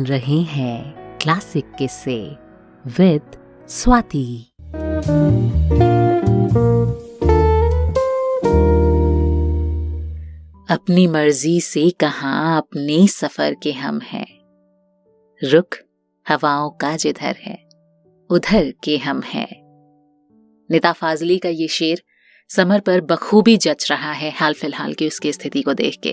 रहे हैं क्लासिक किस्से विद स्वाति। अपनी मर्जी से कहाँ अपने सफर के हम हैं, रुख हवाओं का जिधर है उधर के हम हैं। निदा फाजली का ये शेर समर पर बखूबी जच रहा है हाल फिलहाल की उसकी स्थिति को देख के।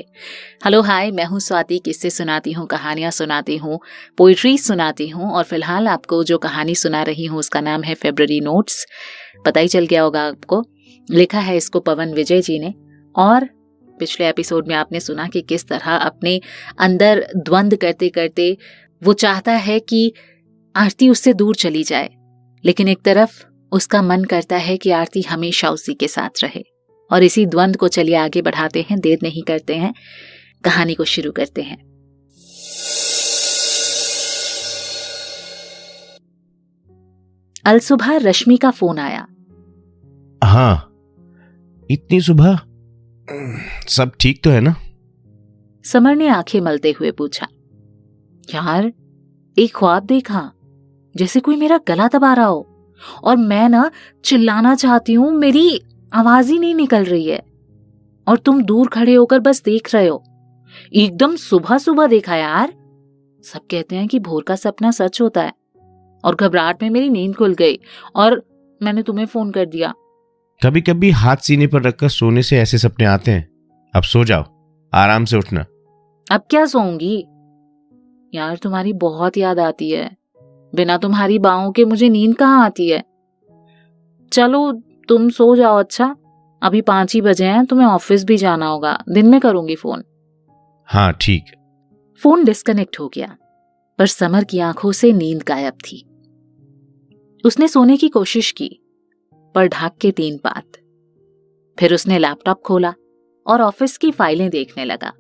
हेलो हाय, मैं हूँ स्वाति, किस्से सुनाती हूँ, कहानियाँ सुनाती हूँ, पोइट्री सुनाती हूँ और फिलहाल आपको जो कहानी सुना रही हूँ उसका नाम है फेब्रुअरी नोट्स। पता ही चल गया होगा आपको, लिखा है इसको पवन विजय जी ने। और पिछले एपिसोड में आपने सुना कि किस तरह अपने अंदर द्वंद करते करते वो चाहता है कि आरती उससे दूर चली जाए, लेकिन एक तरफ उसका मन करता है कि आरती हमेशा उसी के साथ रहे। और इसी द्वंद को चलिए आगे बढ़ाते हैं, देर नहीं करते हैं, कहानी को शुरू करते हैं। अल सुबह रश्मि का फोन आया। हाँ, इतनी सुबह? सब ठीक तो है ना? समर ने आंखें मलते हुए पूछा। यार, एक ख्वाब देखा जैसे कोई मेरा गला दबा रहा हो और मैं ना चिल्लाना चाहती हूं, मेरी आवाज ही नहीं निकल रही है और तुम दूर खड़े होकर बस देख रहे हो। एकदम सुबह सुबह देखा यार। सब कहते हैं कि भोर का सपना सच होता है और घबराहट में मेरी नींद खुल गई और मैंने तुम्हें फोन कर दिया। कभी कभी हाथ सीने पर रखकर सोने से ऐसे सपने आते हैं। अब सो जाओ, आराम से उठना। अब क्या सोऊंगी यार, तुम्हारी बहुत याद आती है। बिना तुम्हारी बाहों के मुझे नींद कहाँ आती है। चलो तुम सो जाओ। अच्छा, अभी 5 ही बजे हैं, तुम्हें ऑफिस भी जाना होगा, दिन में करूंगी फोन। हाँ ठीक। फोन डिस्कनेक्ट हो गया, पर समर की आंखों से नींद गायब थी। उसने सोने की कोशिश की, पर ढाक के 3 बात। फिर उसने लैपटॉप खोला और ऑफिस की फाइलें देखने लगा।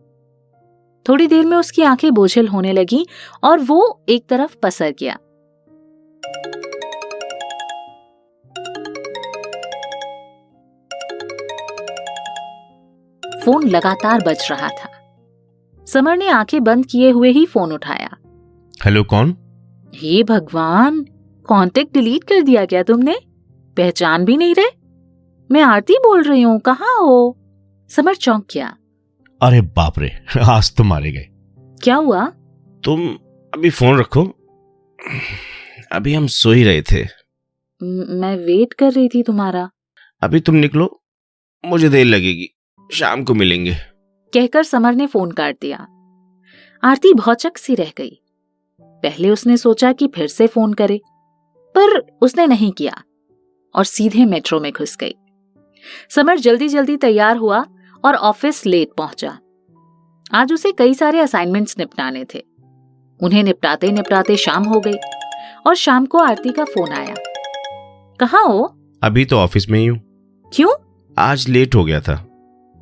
थोड़ी देर में उसकी आंखें बोझिल होने लगी और वो एक तरफ पसर गया। फोन लगातार बज रहा था। समर ने आंखें बंद किए हुए ही फोन उठाया। हेलो, कौन? हे भगवान, कांटेक्ट डिलीट कर दिया क्या तुमने? पहचान भी नहीं रहे? मैं आरती बोल रही हूँ, कहाँ हो? समर चौंक गया। अरे बाप रे, आज तो मारे गए। क्या हुआ? तुम अभी फोन रखो, अभी हम सो ही रहे थे। मैं वेट कर रही थी तुम्हारा। अभी तुम निकलो, मुझे देर लगेगी, शाम को मिलेंगे। कहकर समर ने फोन काट दिया। आरती भौचक सी रह गई। पहले उसने सोचा कि फिर से फोन करे, पर उसने नहीं किया और सीधे मेट्रो में घुस गई। समर जल्दी जल्दी तैयार हुआ और ऑफिस लेट पहुंचा। आज उसे कई सारे असाइनमेंट्स निपटाने थे। उन्हें निपटाते निपटाते शाम हो गई और शाम को आरती का फोन आया। कहाँ हो? अभी तो ऑफिस में ही हूँ। क्यों? आज लेट हो गया था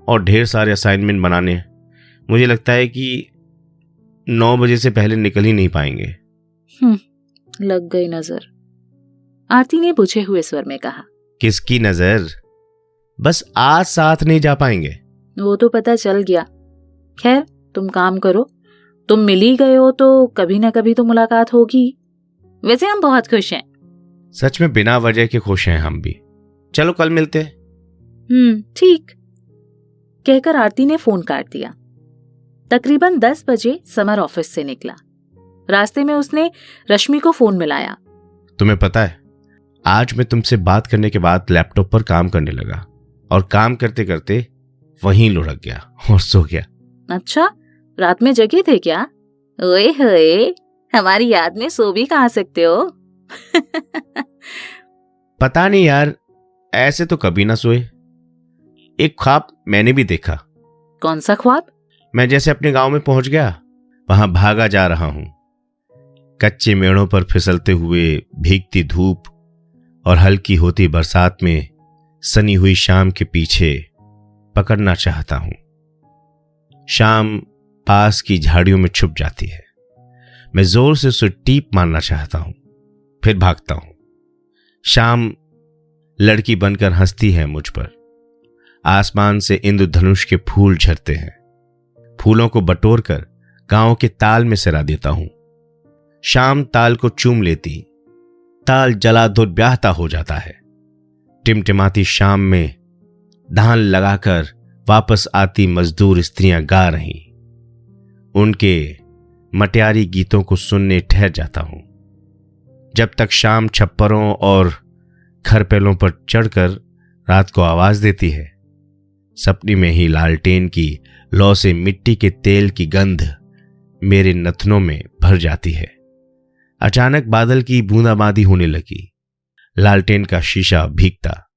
और ढेर सारे असाइनमेंट बनाने हैं। मुझे लगता है कि 9 बजे से पहले निकल ही नहीं पाएंगे। लग गई नजर, आरती ने बुझे हुए स्वर में कहा। किसकी नजर? बस आज साथ नहीं जा पाएंगे। वो तो पता चल गया। खैर, तुम काम करो, तुम मिल ही गए हो तो कभी ना कभी तो मुलाकात होगी। वैसे हम बहुत खुश हैं। सच में बिना वजह के खुश हैं हम भी। चलो कल मिलते हैं। ठीक, कहकर आरती ने फोन काट दिया। तकरीबन 10 बजे समर ऑफिस से निकला। रास्ते में उसने रश्मि को फोन मिलाया। तुम्हें पता है, आज मैं तुमसे बात करने के बाद लैपटॉप पर काम करने लगा और काम करते करते वहीं लुढ़क गया और सो गया। अच्छा, रात में जगे थे क्या? ओए होए, हमारी याद में सो भी कहाँ सकते हो। पता नहीं यार, ऐसे तो कभी ना सोए। एक ख्वाब मैंने भी देखा। कौन सा ख्वाब? मैं जैसे अपने गांव में पहुंच गया, वहां भागा जा रहा हूं, कच्चे मेड़ों पर फिसलते हुए, भीगती धूप और हल्की होती बरसात में सनी हुई शाम के पीछे पकड़ना चाहता हूं। शाम पास की झाड़ियों में छुप जाती है। मैं जोर से उसे टीप मारना चाहता हूं, फिर भागता हूं। शाम लड़की बनकर हंसती है मुझ पर। आसमान से इंद्रधनुष के फूल झरते हैं। फूलों को बटोरकर गांव के ताल में सरा देता हूं। शाम ताल को चूम लेती, ताल जला दुर्ब्याहता हो जाता है। टिमटिमाती शाम में धान लगाकर वापस आती मजदूर स्त्रियां गा रही, उनके मटियारी गीतों को सुनने ठहर जाता हूं। जब तक शाम छप्परों और खरपेलों पर चढ़कर रात को आवाज देती है, सपने में ही लालटेन की लौ से मिट्टी के तेल की गंध मेरे नथनों में भर जाती है। अचानक बादल की बूंदाबांदी होने लगी। लालटेन का शीशा भीगता,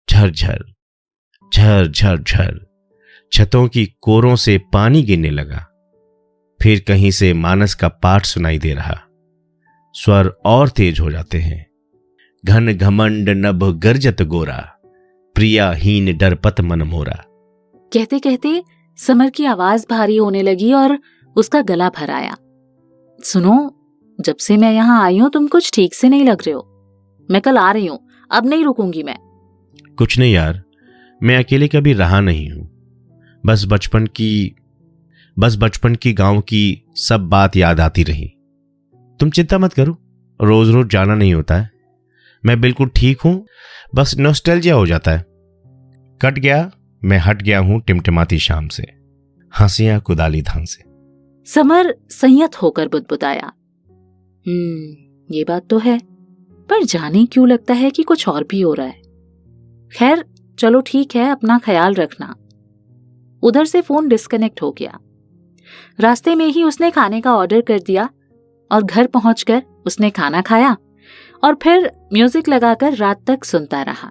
झरझर झर झर छतों की कोरों से पानी गिरने लगा। फिर कहीं से मानस का पाठ सुनाई दे रहा। स्वर और तेज हो जाते हैं। घन घमंड नभ गर्जत गोरा, प्रियाहीन डरपत मन मोरा। कहते कहते समर की आवाज भारी होने लगी और उसका गला भर आया। सुनो, जब से मैं यहां आई हूं तुम कुछ ठीक से नहीं लग रहे हो। मैं कल आ रही हूं, अब नहीं रुकूंगी मैं। कुछ नहीं यार, मैं अकेले कभी रहा नहीं हूं। बस बचपन की गांव की सब बात याद आती रही। तुम चिंता मत करो, रोज रोज जाना नहीं होता है। मैं बिल्कुल ठीक हूं, बस नॉस्टैल्जिया हो जाता है। कट गया, मैं हट गया हूं टिमटिमाती शाम से, हंसियां कुदाली धान से। समर संयत होकर बुदबुदाया, ये बात तो है, पर जाने क्यों लगता है कि कुछ और भी हो रहा है। खैर चलो ठीक है, अपना ख्याल रखना। उधर से फोन डिस्कनेक्ट हो गया। रास्ते में ही उसने खाने का ऑर्डर कर दिया और घर पहुंचकर उसने खाना खाया और फिर म्यूजिक लगाकर रात तक सुनता रहा।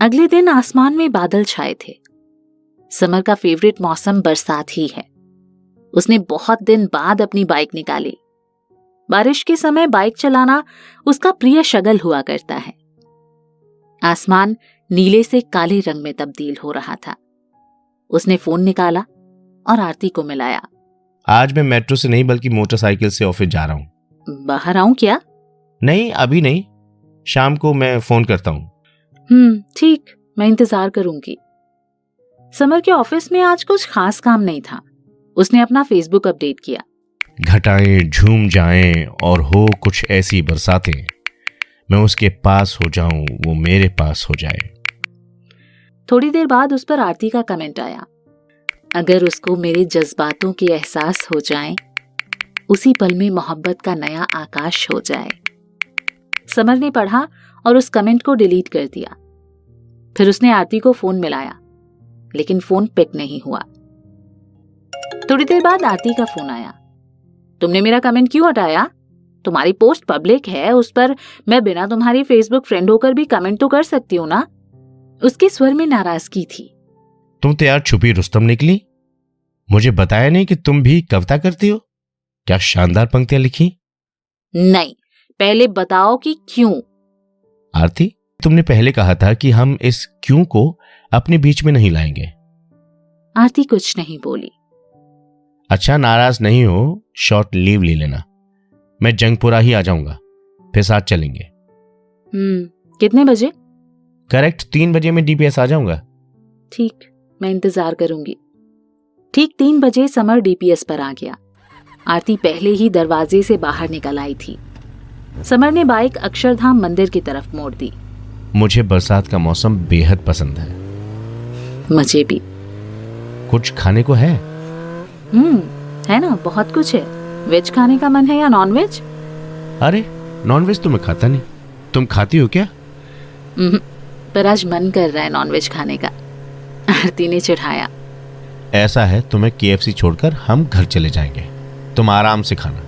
अगले दिन आसमान में बादल छाए थे। समर का फेवरेट मौसम बरसात ही है। उसने बहुत दिन बाद अपनी बाइक निकाली। बारिश के समय बाइक चलाना उसका प्रिय शगल हुआ करता है। आसमान नीले से काले रंग में तब्दील हो रहा था। उसने फोन निकाला और आरती को मिलाया। आज मैं मेट्रो से नहीं बल्कि मोटरसाइकिल से ऑफिस जा रहा हूं। बाहर आऊं क्या? नहीं, अभी नहीं, शाम को मैं फोन करता हूं। ठीक, मैं इंतजार करूंगी। समर के ऑफिस में आज कुछ खास काम नहीं था। उसने अपना फेसबुक अपडेट किया। घटाएं झूम जाएं और हो कुछ ऐसी बरसातें, मैं उसके पास हो जाऊं, वो मेरे पास हो जाए। थोड़ी देर बाद उस पर आरती का कमेंट आया, अगर उसको मेरे जज्बातों के एहसास हो जाएं, उसी पल में मोहब्बत का नया आकाश हो जाए। समर ने पढ़ा और उस कमेंट को डिलीट कर दिया। फिर उसने आरती को फोन मिलाया, लेकिन फोन पिक नहीं हुआ। थोड़ी देर बाद आरती का फोन आया। तुमने मेरा कमेंट क्यों हटाया? तुम्हारी पोस्ट पब्लिक है, उस पर मैं बिना तुम्हारी फेसबुक फ्रेंड होकर भी कमेंट तो कर सकती हूँ ना। उसके स्वर में नाराजगी थी। तुम तो यार छुपी रुस्तम निकली। मुझे बताया नहीं कि तुम भी कविता करती हो। क्या शानदार पंक्तियां लिखी। नहीं, पहले बताओ कि क्यों। आरती, तुमने पहले कहा था कि हम इस क्यों को अपने बीच में नहीं लाएंगे। आरती कुछ नहीं बोली। अच्छा, नाराज नहीं हो, शॉर्ट लीव ले लेना। मैं जंगपुरा ही आ जाऊंगा, फिर साथ चलेंगे। कितने बजे? करेक्ट 3 बजे में डीपीएस आ जाऊंगा। ठीक, मैं इंतजार करूंगी। ठीक 3 बजे समर डीपीएस पर आ गया। आरती पहले ही दरवाजे से बाहर निकल आई थी। समर ने बाइक अक्षरधाम मंदिर की तरफ मोड़ दी। मुझे बरसात का मौसम बेहद पसंद है। मुझे भी। कुछ खाने को है? है ना, बहुत कुछ है। वेज खाने का मन है या नॉन वेज? अरे नॉन वेज तो मैं खाता नहीं। तुम खाती हो क्या? पर आज मन कर रहा है नॉन वेज खाने का। आरती ने चिढ़ाया। ऐसा है तो मैं KFC छोड़कर हम घर चले जाएंगे, तुम आराम से खाना।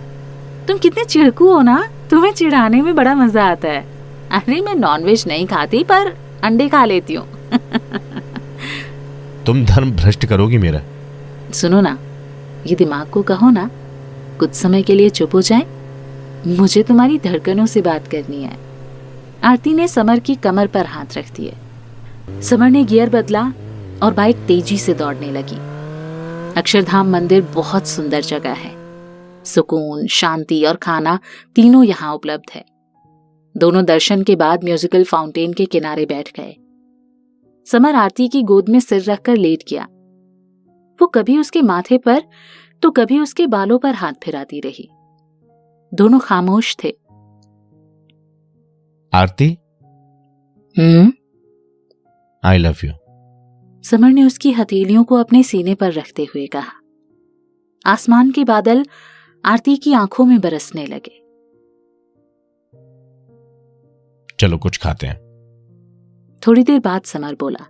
तुम कितने चिढ़कू हो ना, तुम्हें चिढ़ाने में बड़ा मजा आता है। अरे मैं नॉन वेज नहीं खाती, पर अंडे खा लेती हूँ। तुम धर्म भ्रष्ट करोगी मेरा। सुनो ना, ये दिमाग को कहो ना, कुछ समय के लिए चुप हो जाए। मुझे तुम्हारी धड़कनों से बात करनी है। आरती ने समर की कमर पर हाथ रख दिए। समर ने गियर बदला और बाइक तेजी से दौड़ने लगी। अक्षरधाम मंदिर बहुत सुंदर जगह है। सुकून, शांति और खाना तीनों यहाँ उपलब्ध है। दोनों दर्शन के बाद म्यूजिकल फाउंटेन के किनारे बैठ गए। समर आरती की गोद में सिर रखकर लेट गया। वो कभी उसके माथे पर तो कभी उसके बालों पर हाथ फिराती रही। दोनों खामोश थे। आरती, आई लव यू। समर ने उसकी हथेलियों को अपने सीने पर रखते हुए कहा। आसमान के बादल आरती की आंखों में बरसने लगे। चलो कुछ खाते हैं। थोड़ी देर बाद समर बोला,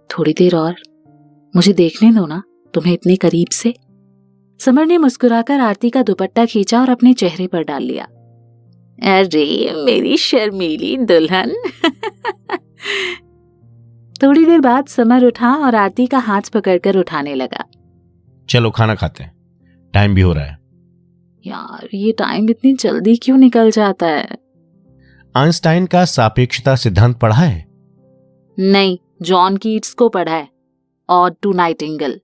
थोड़ी देर और, मुझे देखने दो ना तुम्हें इतने करीब से। समर ने मुस्कुराकर आरती का दुपट्टा खींचा और अपने चेहरे पर डाल लिया। अरे मेरी शर्मीली दुल्हन। थोड़ी देर बाद समर उठा और आरती का हाथ पकड़कर उठाने लगा। चलो खाना खाते हैं, टाइम भी हो रहा है। यार ये टाइम इतनी जल्दी क्यों निकल जाता है? आइंस्टाइन का सापेक्षता सिद्धांत पढ़ा है? नहीं, जॉन कीट्स को पढ़ा है, और टू नाइटिंगेल।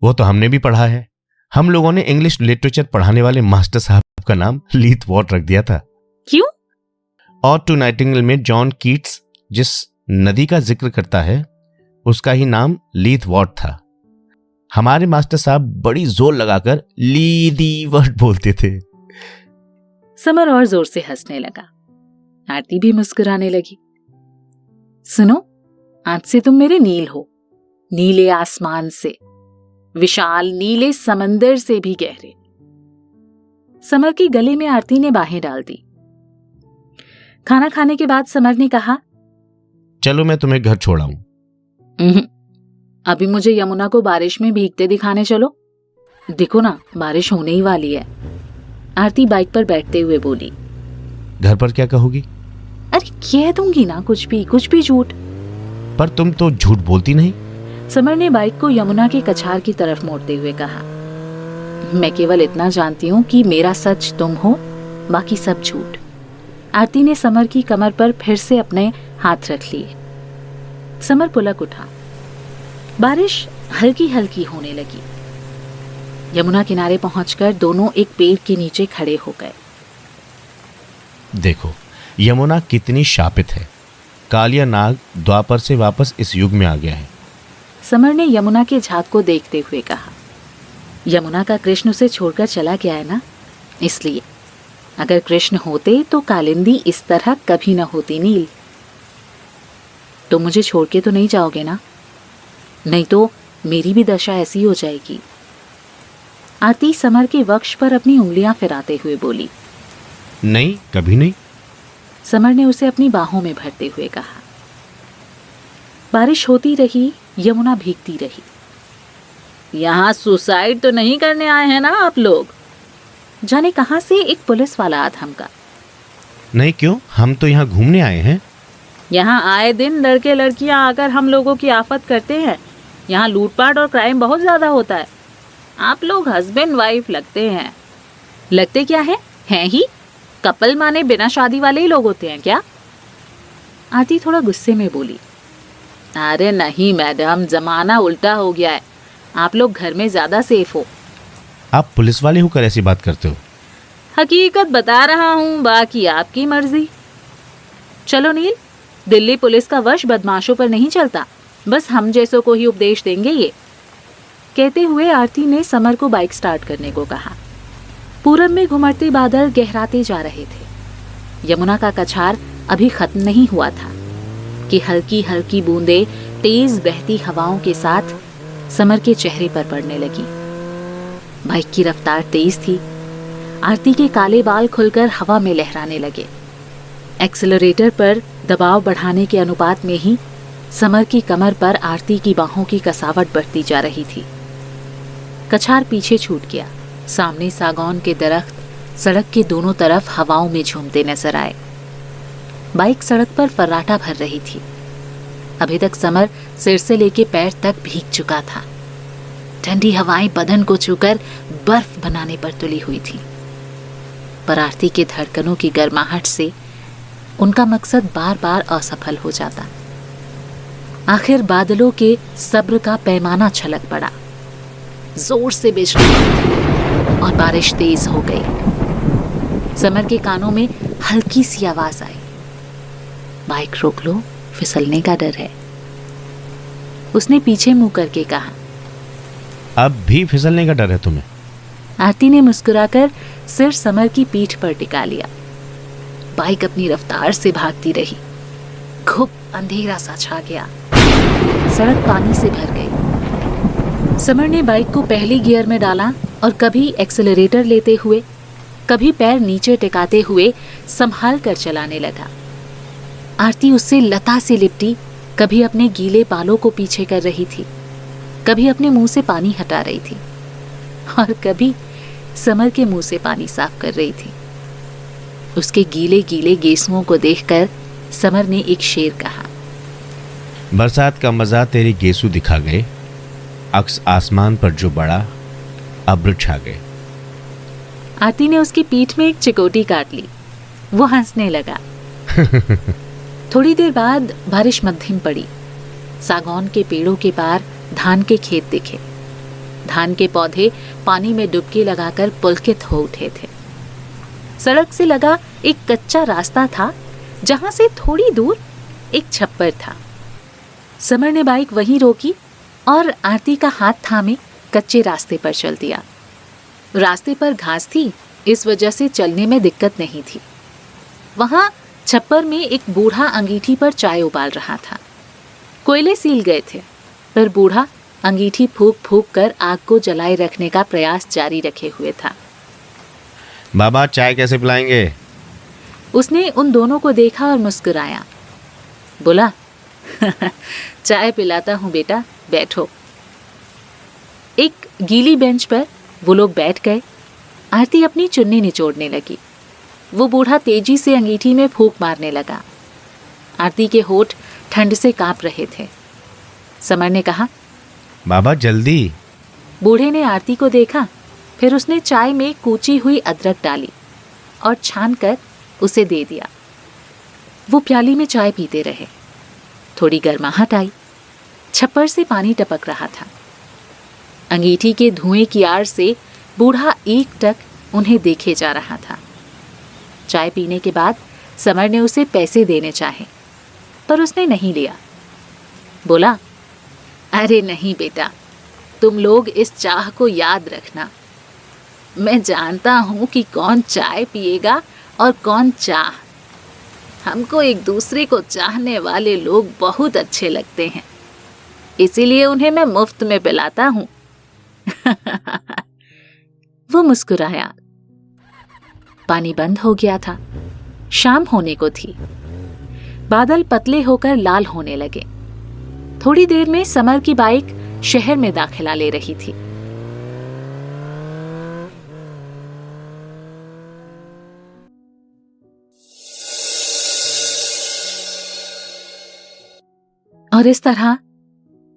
वो तो हमने भी पढ़ा है। हम लोगों ने इंग्लिश लिटरेचर पढ़ाने वाले मास्टर साहब का नाम लीथ वॉट रख दिया था। क्यों? और टू नाइटिंगेल में जॉन कीट्स जिस नदी का जिक्र करता है उसका ही नाम लीथ वॉट था। हमारे मास्टर साहब बड़ी जोर लगाकर ली दी वर्ड बोलते थे। समर और जोर से हंसने लगा। आरती भी मुस्कुराने लगी। सुनो, आज से तुम मेरे नील हो, नीले आसमान से, विशाल नीले समंदर से भी गहरे। समर की गले में आरती ने बाहें डाल दी। खाना खाने के बाद समर ने कहा, चलो मैं तुम्हें घर छोड़ाऊं। अभी मुझे यमुना को बारिश में भीगते दिखाने चलो। देखो ना, बारिश होने ही वाली है। आरती बाइक पर बैठते हुए बोली। घर पर क्या कहोगी? अरे कह दूंगी ना, कुछ भी झूठ। पर तुम तो झूठ बोलती नहीं। समर ने बाइक को यमुना के कछार की तरफ मोड़ते हुए कहा, मैं केवल इतना जानती हूँ कि मेरा सच तुम हो, बाकी सब झूठ। आरती ने समर की कमर पर फिर से अपने हाथ रख लिए। समर पुलक उठा। बारिश हल्की हल्की होने लगी। यमुना किनारे पहुंचकर दोनों एक पेड़ के नीचे खड़े हो गए। देखो यमुना कितनी शापित है। कालिया नाग द्वापर से वापस इस युग में आ गया है। समर ने यमुना के झाग को देखते हुए कहा, यमुना का कृष्ण उसे छोड़कर चला गया है ना, इसलिए। अगर कृष्ण होते तो कालिंदी इस तरह कभी न होती। नील, तो मुझे छोड़ के तो नहीं जाओगे ना? नहीं तो मेरी भी दशा ऐसी हो जाएगी। आरती समर के वक्ष पर अपनी उंगलियां फिराते हुए बोली। नहीं, कभी नहीं। समर ने उसे अपनी बाहों में भरते हुए कहा। बारिश होती रही, यमुना भीगती रही। यहां सुसाइड तो नहीं करने आए हैं ना आप लोग? जाने कहां से एक पुलिस वाला आ धमका। नहीं, क्यों? हम तो यहाँ घूमने आए हैं। यहाँ आए दिन लड़के लड़कियां आकर हम लोगों की आफत करते हैं। यहाँ लूटपाट और क्राइम बहुत ज्यादा होता है। आप लोग हस्बैंड वाइफ लगते हैं। लगते क्या हैं ही? कपल माने बिना शादी वाले ही लोग होते हैं क्या? आरती थोड़ा गुस्से में बोली। अरे नहीं मैडम, जमाना उल्टा हो गया है। आप लोग घर में ज्यादा सेफ हो। आप पुलिस वाले होकर ऐसी बात करते हो? हकीकत बता रहा हूँ, बाकी आपकी मर्जी। चलो नील, दिल्ली पुलिस का वश बदमाशों पर नहीं चलता, बस हम जैसों को ही उपदेश देंगे ये। कहते हुए आरती ने समर को बाइक स्टार्ट करने को कहा। पूरब में घुमड़ते बादल गहराते जा रहे थे। यमुना का कछार अभी खत्म नहीं हुआ था कि हल्की हल्की बूंदें तेज बहती हवाओं के साथ समर के चेहरे पर पड़ने लगी। बाइक की रफ्तार तेज थी। आरती के काले बाल खुलकर हवा में लहराने लगे। एक्सेलरेटर पर दबाव बढ़ाने के अनुपात में ही समर की कमर पर आरती की बाहों की कसावट बढ़ती जा रही थी। कछार पीछे छूट गया। सामने सागौन के दरख्त सड़क के दोनों तरफ हवाओं में झूमते नजर आए। बाइक सड़क पर फर्राटा भर रही थी। अभी तक समर सिर से लेके पैर तक भीग चुका था। ठंडी हवाएं बदन को छूकर बर्फ बनाने पर तुली हुई थी। पर आरती के धड़कनों की गर्माहट से उनका मकसद बार बार असफल हो जाता। आखिर बादलों के सब्र का पैमाना छलक पड़ा। जोर से बिजली गिरी और बारिश तेज हो गई। समर के कानों में हल्की सी आवाज आई, बाइक रोक लो, फिसलने का डर है। उसने पीछे मुंह करके कहा, अब भी फिसलने का डर है तुम्हें? आरती ने मुस्कुराकर सिर समर की पीठ पर टिका लिया। बाइक अपनी रफ्तार से भागती रही। खूब अंधेरा सा छा गया। सड़क पानी से भर गई। समर ने बाइक को पहले गियर में डाला और कभी एक्सेलरेटर लेते हुए, कभी पैर नीचे टिकाते हुए संभाल कर चलाने लगा। आरती उससे लता से लिपटी कभी अपने गीले बालों को पीछे कर रही थी, कभी अपने मुंह से पानी हटा रही थी और कभी समर के मुंह से पानी साफ कर रही थी। उसके गीले गीले गेसुओं को देखकर समर ने एक शेर कहा, बरसात का मजा तेरी गेसू दिखा गए, अक्स आसमान पर जो बड़ा अब्र छा गए। आरती ने उसकी पीठ में एक चिकोटी काट ली। वो हंसने लगा। थोड़ी देर बाद बारिश मध्यम पड़ी। सागौन के पेड़ों के पार धान के खेत दिखे। धान के पौधे पानी में डुबकी लगाकर पुलकित हो उठे थे। सड़क से लगा एक कच्चा रास्ता था, जहां से थोड़ी दूर एक छप्पर था। समर ने बाइक वहीं रोकी और आरती का हाथ थामे कच्चे रास्ते पर चल दिया। रास्ते पर घास थी, इस वजह से चलने में दिक्कत नहीं थी। वहां छप्पर में एक बूढ़ा अंगीठी पर चाय उबाल रहा था। कोयले सील गए थे, पर बूढ़ा अंगीठी फूंक फूंक कर आग को जलाए रखने का प्रयास जारी रखे हुए था। बाबा चाय कैसे पिलाएंगे? उसने उन दोनों को देखा और मुस्कुराया। बोला, चाय पिलाता हूं बेटा, बैठो। एक गीली बेंच पर वो लोग बैठ गए। आरती अपनी चुन्नी निचोड़ने लगी। वो बूढ़ा तेजी से अंगीठी में फूंक मारने लगा। आरती के होठ ठंड से कांप रहे थे। समर ने कहा, बाबा जल्दी। बूढ़े ने आरती को देखा, फिर उसने चाय में कूची हुई अदरक डाली और छान कर उसे दे दिया। वो प्याली में चाय पीते रहे। थोड़ी गर्माहट आई। छप्पर से पानी टपक रहा था। अंगीठी के धुएं की आड़ से बूढ़ा एकटक उन्हें देखे जा रहा था। चाय पीने के बाद समर ने उसे पैसे देने चाहे, पर उसने नहीं लिया। बोला, अरे नहीं बेटा, तुम लोग इस चाह को याद रखना। मैं जानता हूं कि कौन चाय पिएगा और कौन चाह। हमको एक दूसरे को चाहने वाले लोग बहुत अच्छे लगते हैं, इसीलिए उन्हें मैं मुफ्त में पिलाता हूं। वो मुस्कुराया। पानी बंद हो गया था। शाम होने को थी। बादल पतले होकर लाल होने लगे। थोड़ी देर में समर की बाइक शहर में दाखिला ले रही थी। और इस तरह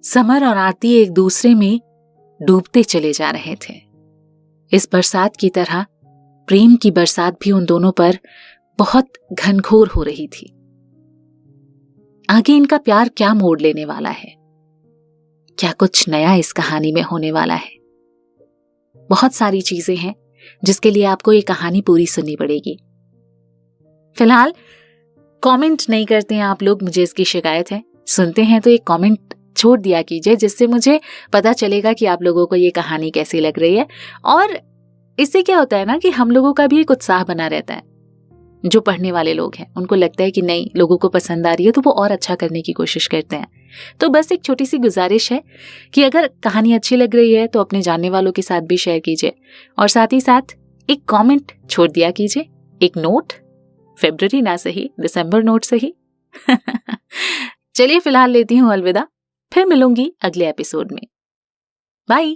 समर और आरती एक दूसरे में डूबते चले जा रहे थे। इस बरसात की तरह प्रेम की बरसात भी उन दोनों पर बहुत घनघोर हो रही थी। आगे इनका प्यार क्या मोड़ लेने वाला है? क्या कुछ नया इस कहानी में होने वाला है? बहुत सारी चीजें हैं जिसके लिए आपको ये कहानी पूरी सुननी पड़ेगी। फिलहाल कमेंट नहीं करते हैं आप लोग, मुझे इसकी शिकायत है। सुनते हैं तो एक कमेंट छोड़ दिया कीजिए, जिससे मुझे पता चलेगा कि आप लोगों को ये कहानी कैसी लग रही है। और इससे क्या होता है ना कि हम लोगों का भी एक उत्साह बना रहता है। जो पढ़ने वाले लोग हैं उनको लगता है कि नहीं, लोगों को पसंद आ रही है, तो वो और अच्छा करने की कोशिश करते हैं। तो बस एक छोटी सी गुजारिश है कि अगर कहानी अच्छी लग रही है तो अपने जानने वालों के साथ भी शेयर कीजिए, और साथ ही साथ एक कमेंट छोड़ दिया कीजिए, एक नोट, फरवरी ना सही दिसंबर नोट सही। चलिए फिलहाल लेती हूँ अलविदा, फिर मिलूंगी अगले एपिसोड में। बाय।